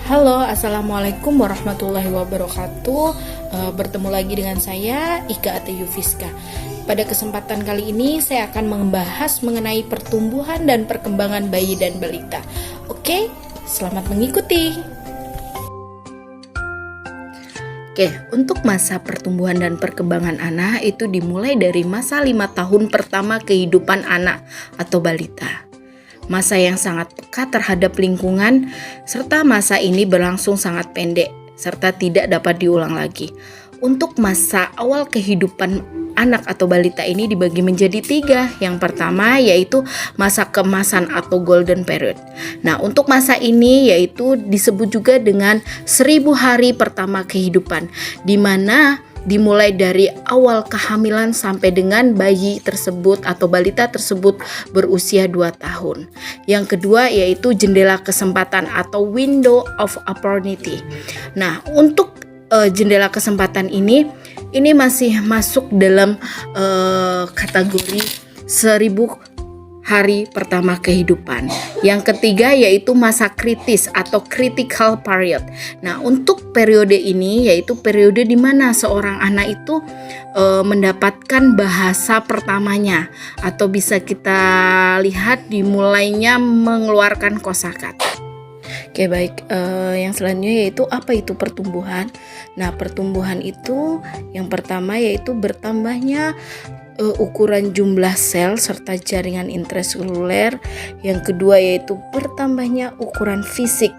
Halo, Assalamualaikum warahmatullahi wabarakatuh. Bertemu lagi dengan saya, Ika Ateyu Fiska. Pada kesempatan kali ini, saya akan membahas mengenai pertumbuhan dan perkembangan bayi dan balita. Oke, selamat mengikuti. Oke, untuk masa pertumbuhan dan perkembangan anak itu dimulai dari masa 5 tahun pertama kehidupan anak atau balita. Masa yang sangat peka terhadap lingkungan, serta masa ini berlangsung sangat pendek, serta tidak dapat diulang lagi. Untuk masa awal kehidupan anak atau balita ini dibagi menjadi 3. Yang pertama yaitu masa keemasan atau golden period. Nah, untuk masa ini yaitu disebut juga dengan 1000 hari pertama kehidupan, di mana dimulai dari awal kehamilan sampai dengan bayi tersebut atau balita tersebut berusia 2 tahun. Yang kedua yaitu jendela kesempatan atau window of opportunity. Nah, untuk jendela kesempatan ini masih masuk dalam kategori 1000 hari pertama kehidupan. Yang ketiga yaitu masa kritis atau critical period. Nah, untuk periode ini yaitu periode di mana seorang anak itu mendapatkan bahasa pertamanya, atau bisa kita lihat dimulainya mengeluarkan kosakata. Oke, baik. Yang selanjutnya yaitu apa itu pertumbuhan? Nah, pertumbuhan itu yang pertama yaitu bertambahnya ukuran jumlah sel serta jaringan intraseluler. Yang kedua yaitu bertambahnya ukuran fisik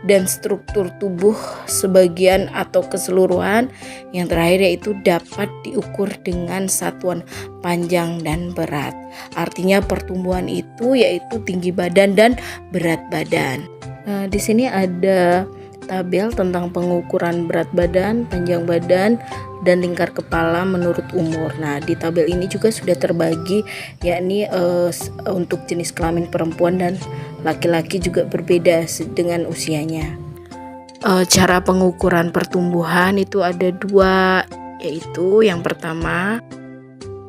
dan struktur tubuh sebagian atau keseluruhan. Yang terakhir yaitu dapat diukur dengan satuan panjang dan berat. Artinya pertumbuhan itu yaitu tinggi badan dan berat badan. Di sini ada tabel tentang pengukuran berat badan, panjang badan, dan lingkar kepala menurut umur. Nah, di tabel ini juga sudah terbagi, yakni untuk jenis kelamin perempuan dan laki-laki juga berbeda dengan usianya. Cara pengukuran pertumbuhan itu ada 2, yaitu yang pertama,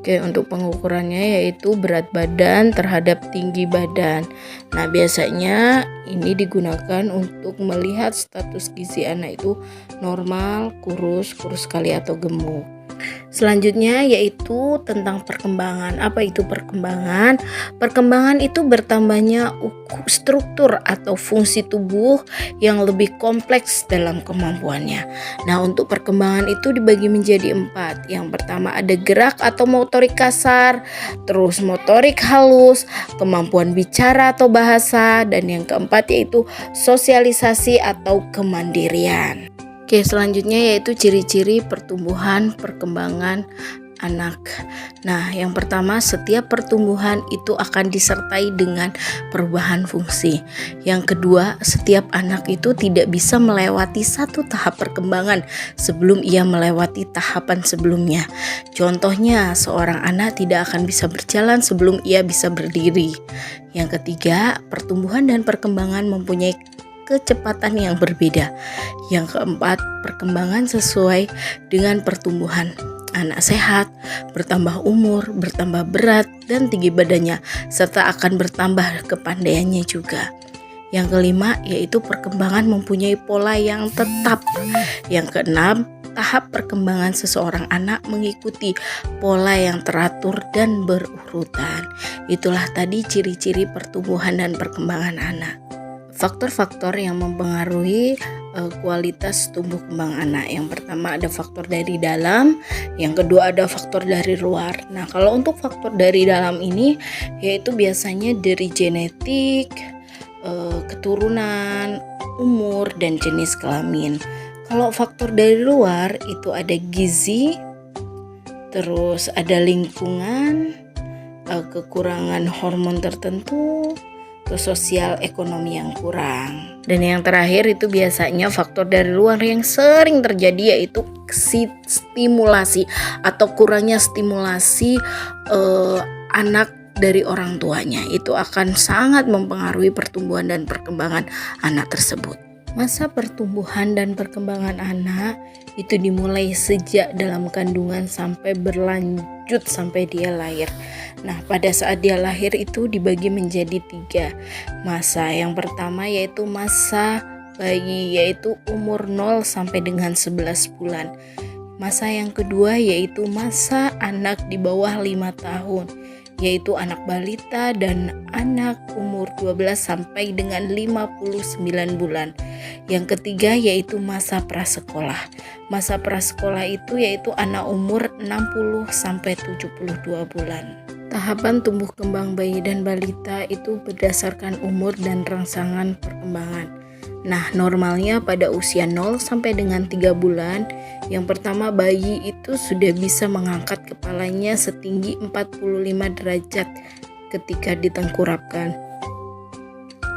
untuk pengukurannya yaitu berat badan terhadap tinggi badan. Nah, biasanya ini digunakan untuk melihat status gizi anak itu normal, kurus sekali atau gemuk. Selanjutnya yaitu tentang perkembangan. Apa itu perkembangan? Perkembangan itu bertambahnya struktur atau fungsi tubuh yang lebih kompleks dalam kemampuannya. Nah, untuk perkembangan itu dibagi menjadi 4. Yang pertama ada gerak atau motorik kasar, terus motorik halus, kemampuan bicara atau bahasa, dan yang keempat yaitu sosialisasi atau kemandirian. Oke, selanjutnya yaitu ciri-ciri pertumbuhan perkembangan anak. Nah, yang pertama, setiap pertumbuhan itu akan disertai dengan perubahan fungsi. Yang kedua, setiap anak itu tidak bisa melewati satu tahap perkembangan sebelum ia melewati tahapan sebelumnya. Contohnya, seorang anak tidak akan bisa berjalan sebelum ia bisa berdiri. Yang ketiga, pertumbuhan dan perkembangan mempunyai kecepatan yang berbeda. Yang keempat, perkembangan sesuai dengan pertumbuhan. Anak sehat, bertambah umur, bertambah berat dan tinggi badannya, serta akan bertambah kepandaiannya juga. Yang kelima, yaitu perkembangan mempunyai pola yang tetap. Yang keenam, tahap perkembangan seseorang anak mengikuti pola yang teratur dan berurutan. Itulah tadi ciri-ciri pertumbuhan dan perkembangan anak. Faktor-faktor yang mempengaruhi kualitas tumbuh kembang anak. Yang pertama ada faktor dari dalam, yang kedua ada faktor dari luar. Nah, kalau untuk faktor dari dalam ini yaitu biasanya dari genetik, keturunan, umur, dan jenis kelamin. Kalau faktor dari luar itu ada gizi, terus ada lingkungan, kekurangan hormon tertentu, sosial ekonomi yang kurang. Dan yang terakhir itu biasanya faktor dari luar yang sering terjadi yaitu stimulasi atau kurangnya stimulasi anak dari orang tuanya. Itu akan sangat mempengaruhi pertumbuhan dan perkembangan anak tersebut. Masa pertumbuhan dan perkembangan anak itu dimulai sejak dalam kandungan sampai berlanjut sampai dia lahir. Nah, pada saat dia lahir itu dibagi menjadi 3 masa. Yang pertama yaitu masa bayi, yaitu umur 0 sampai dengan 11 bulan. Masa yang kedua yaitu masa anak di bawah 5 tahun, yaitu anak balita dan anak umur 12 sampai dengan 59 bulan. Yang ketiga yaitu masa prasekolah. Masa prasekolah itu yaitu anak umur 60 sampai 72 bulan. Tahapan tumbuh kembang bayi dan balita itu berdasarkan umur dan rangsangan perkembangan. Nah, normalnya pada usia 0 sampai dengan 3 bulan, yang pertama bayi itu sudah bisa mengangkat kepalanya setinggi 45 derajat ketika ditengkurapkan.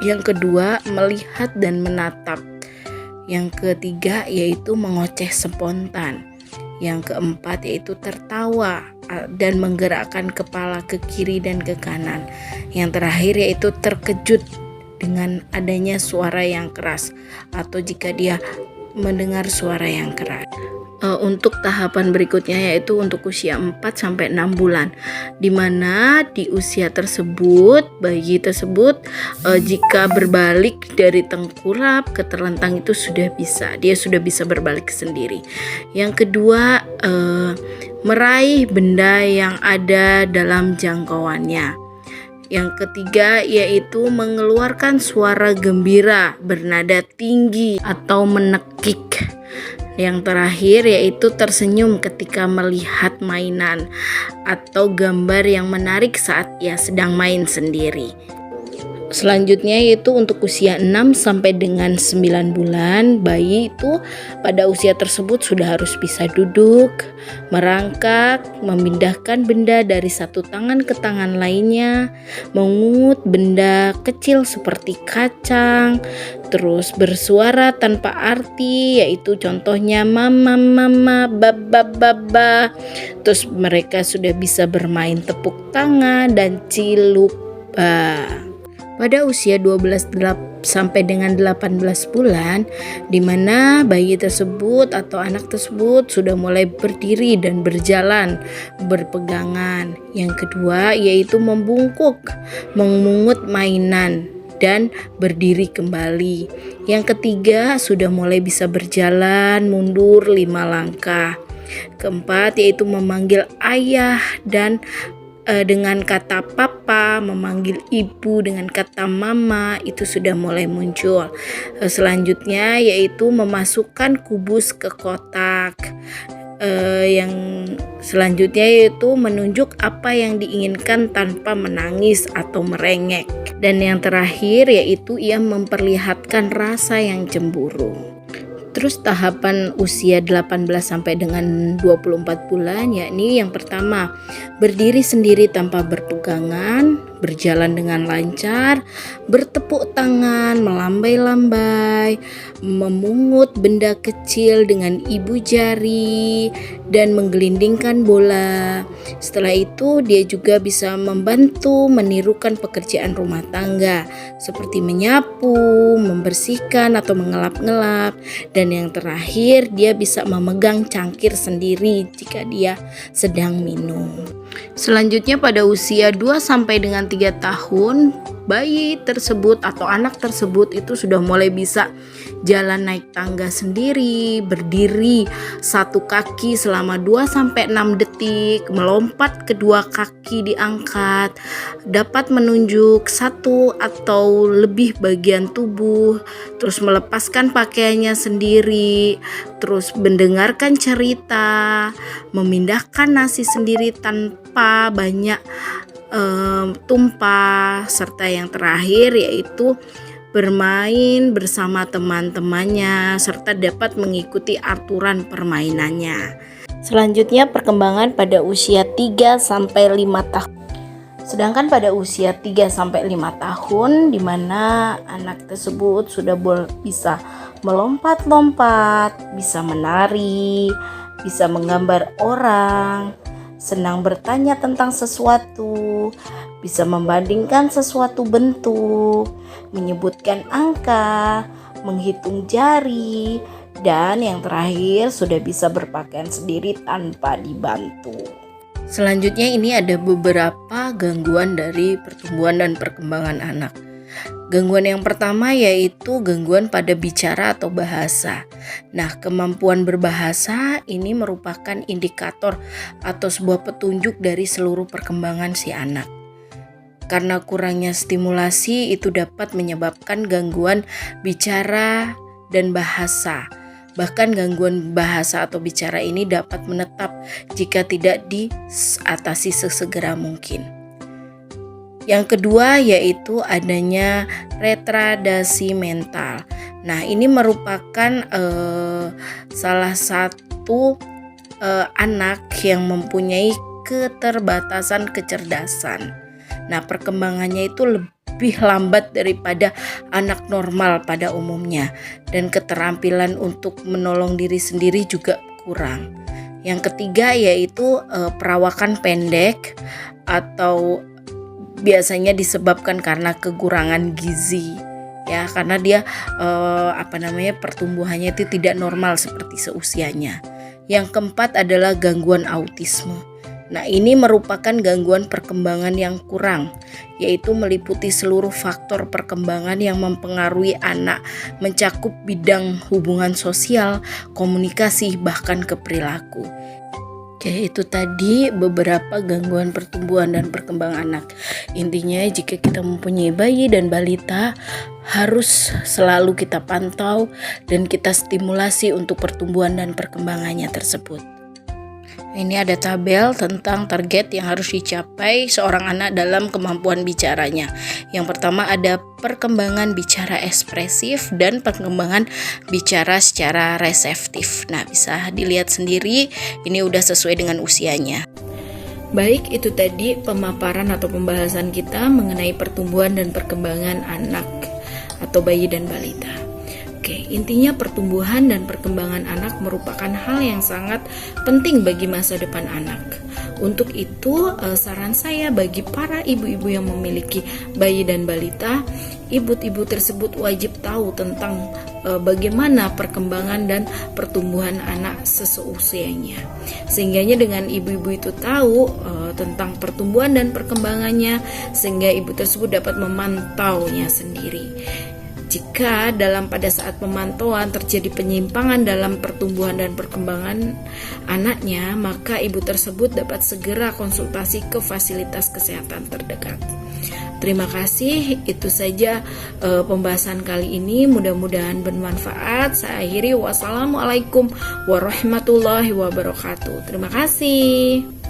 Yang kedua, melihat dan menatap. Yang ketiga yaitu mengoceh spontan. Yang keempat yaitu tertawa dan menggerakkan kepala ke kiri dan ke kanan. Yang terakhir yaitu terkejut dengan adanya suara yang keras atau jika dia mendengar suara yang keras. Untuk tahapan berikutnya yaitu untuk usia 4 sampai 6 bulan, di mana di usia tersebut bayi tersebut jika berbalik dari tengkurap ke terlentang itu dia sudah bisa berbalik sendiri. Yang kedua, meraih benda yang ada dalam jangkauannya. Yang ketiga yaitu mengeluarkan suara gembira bernada tinggi atau menekik. Yang terakhir yaitu tersenyum ketika melihat mainan atau gambar yang menarik saat ia sedang main sendiri. Selanjutnya yaitu untuk usia 6 sampai dengan 9 bulan, bayi itu pada usia tersebut sudah harus bisa duduk, merangkak, memindahkan benda dari satu tangan ke tangan lainnya, mengungut benda kecil seperti kacang, terus bersuara tanpa arti yaitu contohnya mama mama baba baba. Terus mereka sudah bisa bermain tepuk tangan dan cilupa. Pada usia 12 sampai dengan 18 bulan, di mana bayi tersebut atau anak tersebut sudah mulai berdiri dan berjalan berpegangan. Yang kedua yaitu membungkuk, memungut mainan dan berdiri kembali. Yang ketiga sudah mulai bisa berjalan mundur 5 langkah. Keempat yaitu memanggil ayah dan dengan kata papa, memanggil ibu dengan kata mama, itu sudah mulai muncul. Selanjutnya yaitu memasukkan kubus ke kotak. Yang selanjutnya yaitu menunjuk apa yang diinginkan tanpa menangis atau merengek. Dan yang terakhir yaitu ia memperlihatkan rasa yang cemburu. Terus tahapan usia 18 sampai dengan 24 bulan, yakni yang pertama berdiri sendiri tanpa berpegangan, berjalan dengan lancar, bertepuk tangan, melambai-lambai, memungut benda kecil dengan ibu jari, dan menggelindingkan bola. Setelah itu dia juga bisa membantu menirukan pekerjaan rumah tangga seperti menyapu, membersihkan atau mengelap-ngelap, dan yang terakhir dia bisa memegang cangkir sendiri jika dia sedang minum. Selanjutnya pada usia 2 sampai dengan 3 tahun, bayi tersebut atau anak tersebut itu sudah mulai bisa jalan naik tangga sendiri, berdiri satu kaki selama 2 sampai 6 detik, melompat kedua kaki diangkat, dapat menunjuk satu atau lebih bagian tubuh, terus melepaskan pakaiannya sendiri, terus mendengarkan cerita, memindahkan nasi sendiri tanpa banyak tumpah, serta yang terakhir yaitu bermain bersama teman-temannya serta dapat mengikuti aturan permainannya. Selanjutnya perkembangan pada usia 3 sampai 5 tahun. Sedangkan pada usia 3 sampai 5 tahun di mana anak tersebut sudah bisa melompat-lompat, bisa menari, bisa menggambar orang, senang bertanya tentang sesuatu, bisa membandingkan sesuatu bentuk, menyebutkan angka, menghitung jari, dan yang terakhir sudah bisa berpakaian sendiri tanpa dibantu. Selanjutnya ini ada beberapa gangguan dari pertumbuhan dan perkembangan anak. Gangguan yang pertama yaitu gangguan pada bicara atau bahasa. Nah, kemampuan berbahasa ini merupakan indikator atau sebuah petunjuk dari seluruh perkembangan si anak. Karena kurangnya stimulasi itu dapat menyebabkan gangguan bicara dan bahasa. Bahkan gangguan bahasa atau bicara ini dapat menetap jika tidak diatasi sesegera mungkin. Yang kedua yaitu adanya retardasi mental. Nah, ini merupakan salah satu anak yang mempunyai keterbatasan kecerdasan. Nah, perkembangannya itu lebih lambat daripada anak normal pada umumnya, dan keterampilan untuk menolong diri sendiri juga kurang. Yang ketiga yaitu perawakan pendek atau biasanya disebabkan karena kekurangan gizi, ya, karena dia pertumbuhannya itu tidak normal seperti seusianya. Yang keempat adalah gangguan autisme. Nah, ini merupakan gangguan perkembangan yang kurang, yaitu meliputi seluruh faktor perkembangan yang mempengaruhi anak, mencakup bidang hubungan sosial, komunikasi, bahkan keperilaku. Oke, itu tadi beberapa gangguan pertumbuhan dan perkembangan anak. Intinya jika kita mempunyai bayi dan balita, harus selalu kita pantau dan kita stimulasi untuk pertumbuhan dan perkembangannya tersebut. Ini ada tabel tentang target yang harus dicapai seorang anak dalam kemampuan bicaranya. Yang pertama ada perkembangan bicara ekspresif dan perkembangan bicara secara reseptif. Nah, bisa dilihat sendiri, ini udah sesuai dengan usianya. Baik, itu tadi pemaparan atau pembahasan kita mengenai pertumbuhan dan perkembangan anak atau bayi dan balita. Oke, intinya pertumbuhan dan perkembangan anak merupakan hal yang sangat penting bagi masa depan anak. Untuk itu, saran saya bagi para ibu-ibu yang memiliki bayi dan balita, ibu-ibu tersebut wajib tahu tentang bagaimana perkembangan dan pertumbuhan anak seseusianya. Sehingganya dengan ibu-ibu itu tahu tentang pertumbuhan dan perkembangannya, sehingga ibu tersebut dapat memantaunya sendiri. Jika pada saat pemantauan terjadi penyimpangan dalam pertumbuhan dan perkembangan anaknya, maka ibu tersebut dapat segera konsultasi ke fasilitas kesehatan terdekat. Terima kasih, itu saja pembahasan kali ini, mudah-mudahan bermanfaat. Saya akhiri, wassalamualaikum warahmatullahi wabarakatuh. Terima kasih.